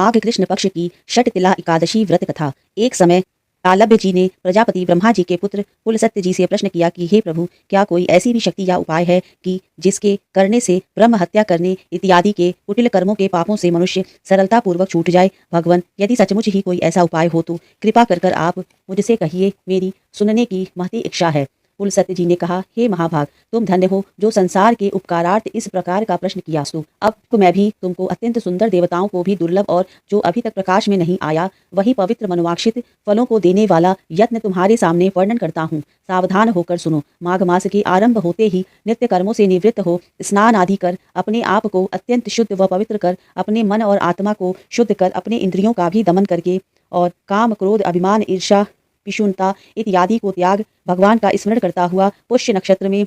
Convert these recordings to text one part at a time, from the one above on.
माघ कृष्ण पक्ष की षटतिला एकादशी व्रत कथा। एक समय तालब्य जी ने प्रजापति ब्रह्मा जी के पुत्र कुलसत्य जी से प्रश्न किया कि हे प्रभु, क्या कोई ऐसी भी शक्ति या उपाय है कि जिसके करने से ब्रह्म हत्या करने इत्यादि के कुटिल कर्मों के पापों से मनुष्य सरलता पूर्वक छूट जाए। भगवान, यदि सचमुच ही कोई ऐसा उपाय हो तो कृपा कर आप मुझसे कहिए, मेरी सुनने की महती इच्छा है। कुलसत्य जी ने कहा, हे महाभाग, तुम धन्य हो जो संसार के उपकारार्थ इस प्रकार का प्रश्न कियास्तु। अब मैं भी तुमको अत्यंत सुंदर देवताओं को भी दुर्लभ और जो अभी तक प्रकाश में नहीं आया वही पवित्र मनोवांछित फलों को देने वाला यत्न तुम्हारे सामने वर्णन करता हूँ। सावधान होकर सुनो। माघ मास के आरंभ होते ही नित्य कर्मों से निवृत्त हो स्नान आदि कर अपने आप को अत्यंत शुद्ध व पवित्र कर अपने मन और आत्मा को शुद्ध कर अपने इंद्रियों का भी दमन करके और काम क्रोध अभिमान ईर्षा पिशुनता इत्यादि को त्याग भगवान का स्मरण करता हुआ पुष्य नक्षत्र में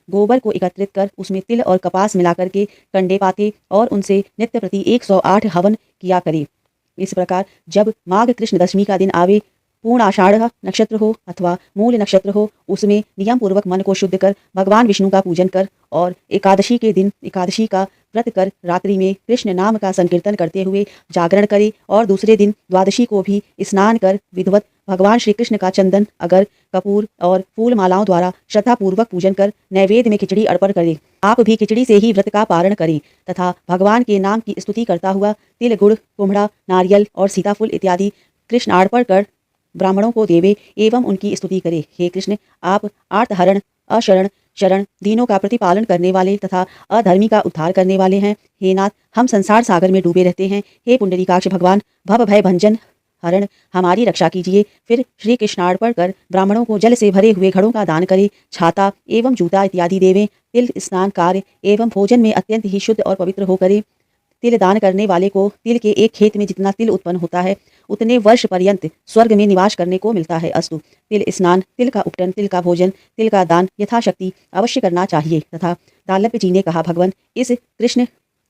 गोबर को एकत्रित कर उसमें तिल और कपास मिलाकर के कंडे पाते और उनसे नित्य प्रति 108 हवन किया करे। इस प्रकार जब माघ कृष्ण दशमी का दिन आवे, पूर्ण आषाढ़ नक्षत्र हो अथवा मूल नक्षत्र हो, उसमें नियम पूर्वक मन को शुद्ध कर भगवान विष्णु का पूजन कर और एकादशी के दिन एकादशी का व्रत कर रात्रि में कृष्ण नाम का संकीर्तन करते हुए जागरण करे और दूसरे दिन द्वादशी को भी स्नान कर विधिवत भगवान श्री कृष्ण का चंदन अगर कपूर और फूल मालाओं द्वारा श्रद्धा पूर्वक पूजन कर नैवेद्य में खिचड़ी अर्पण करें। आप भी खिचड़ी से ही व्रत का पारण करें तथा भगवान के नाम की स्तुति करता हुआ तिल गुड़ कुम्हड़ा नारियल और सीताफूल इत्यादि कृष्ण अर्पण कर ब्राह्मणों को देवे एवं उनकी स्तुति करे। हे कृष्ण, आप आर्तहरण अशरण शरण दीनों का प्रतिपालन करने वाले तथा अधर्मी का उद्धार करने वाले हैं। हे नाथ, हम संसार सागर में डूबे रहते हैं। हे पुंडरीकाक्ष भगवान, भव भय भंजन हरण हमारी रक्षा कीजिए। फिर श्री कृष्णार्पण कर ब्राह्मणों को जल से भरे हुए घड़ों का दान करें, छाता एवं जूता इत्यादि देवें। तिल स्नान कार्य एवं भोजन में अत्यंत ही शुद्ध और पवित्र हो करें। तिल दान करने वाले को तिल के एक खेत में जितना तिल उत्पन्न होता है उतने वर्ष पर्यंत स्वर्ग में निवास करने को मिलता है। अस्तु। तिल स्नान, तिल का उपटन, तिल का भोजन, तिल का दान यथाशक्ति अवश्य करना चाहिए। तथा तालब्य जी ने कहा, भगवान, इस कृष्ण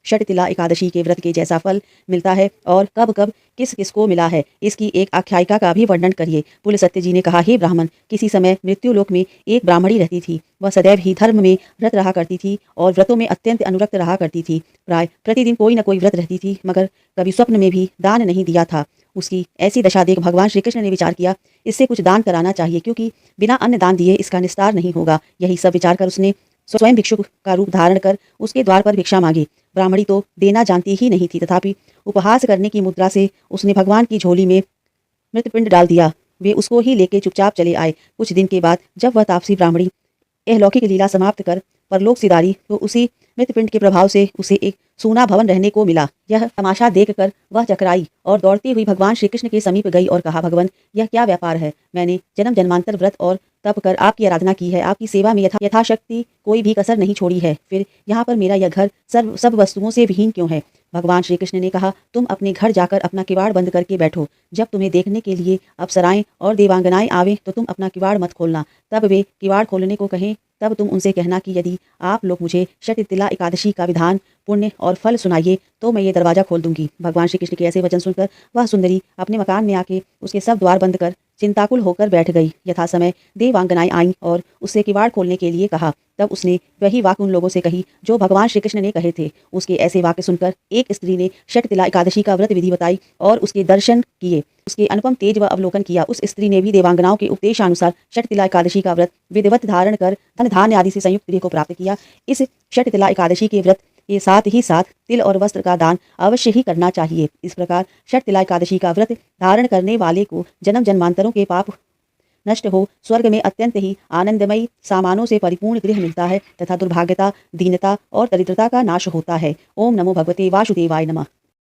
षटतिला एकादशी के व्रत के जैसा फल मिलता है और कब कब किस किस को मिला है, इसकी एक आख्यायिका का भी वर्णन करिए। कुलसत्य जी ने कहा, हे ब्राह्मण, किसी समय मृत्युलोक में एक ब्राह्मणी रहती थी। वह सदैव ही धर्म में व्रत रहा करती थी और व्रतों में अत्यंत अनुरक्त रहा करती थी। प्राय प्रतिदिन कोई न कोई व्रत रहती थी, मगर कभी स्वप्न में भी दान नहीं दिया था। उसकी ऐसी दशा देख भगवान श्री कृष्ण ने विचार किया, इससे कुछ दान कराना चाहिए, क्योंकि बिना अन्न दान दिए इसका निस्तार नहीं होगा। यही सब विचार कर उसने स्वयं भिक्षुक का रूप धारण कर उसके द्वार पर भिक्षा मांगी। ब्राह्मणी तो देना जानती ही नहीं थी, तथापि उपहास करने की मुद्रा से उसने भगवान की झोली में मृतपिंड डाल दिया। वे उसको ही लेके चुपचाप चले आए। कुछ दिन के बाद जब वह तापसी ब्राह्मणी लौकिक लीला समाप्त कर परलोक सिधारी तो उसी मृतपिंड के प्रभाव से उसे एक सूना भवन रहने को मिला। यह तमाशा देखकर वह चकराई और दौड़ती हुई भगवान श्री कृष्ण के समीप गई और कहा, भगवान, यह क्या व्यापार है? मैंने जन्म जन्मांतर व्रत और तप कर आपकी आराधना की है, आपकी सेवा में यथाशक्ति कोई भी कसर नहीं छोड़ी है, फिर यहाँ पर मेरा यह घर सब वस्तुओं से विहीन क्यों है? भगवान श्री कृष्ण ने कहा, तुम अपने घर जाकर अपना किवाड़ बंद करके बैठो। जब तुम्हें देखने के लिए अप्सराएं और देवांगनाएं आवे तो तुम अपना किवाड़ मत खोलना। तब वे किवाड़ खोलने को कहें तब तुम उनसे कहना कि यदि आप लोग मुझे षटतिला एकादशी का विधान, पुण्य और फल सुनाइए तो मैं ये दरवाजा खोल दूंगी। भगवान श्री कृष्ण के ऐसे वचन सुनकर वह सुंदरी अपने मकान में आके उसके सब द्वार बंद कर चिंताकुल होकर बैठ गई। यथा समय देवांगनाएं आईं और उससे किवाड़ खोलने के लिए कहा। तब उसने वही वाक्य उन लोगों से कही जो भगवान श्री कृष्ण ने कहे थे। उसके ऐसे वाक्य सुनकर एक स्त्री ने षटतिला एकादशी का व्रत विधि बताई और उसके दर्शन किए। उसके अनुपम तेज व अवलोकन किया। उस स्त्री ने भी देवांगनाओं के उपदेशानुसार षटतिला एकादशी का व्रत विधिवत धारण कर धन धान्य आदि से संयुक्त प्रिय को प्राप्त किया। इस षटतिला एकादशी के व्रत के साथ ही साथ तिल और वस्त्र का दान अवश्य ही करना चाहिए। इस प्रकार षटतिला एकादशी का व्रत धारण करने वाले को जन्म जन्मांतरों के पाप नष्ट हो स्वर्ग में अत्यंत ही आनंदमयी सामानों से परिपूर्ण गृह मिलता है तथा दुर्भाग्यता, दीनता और दरिद्रता का नाश होता है। ओम नमो भगवते वासुदेवाय नमः।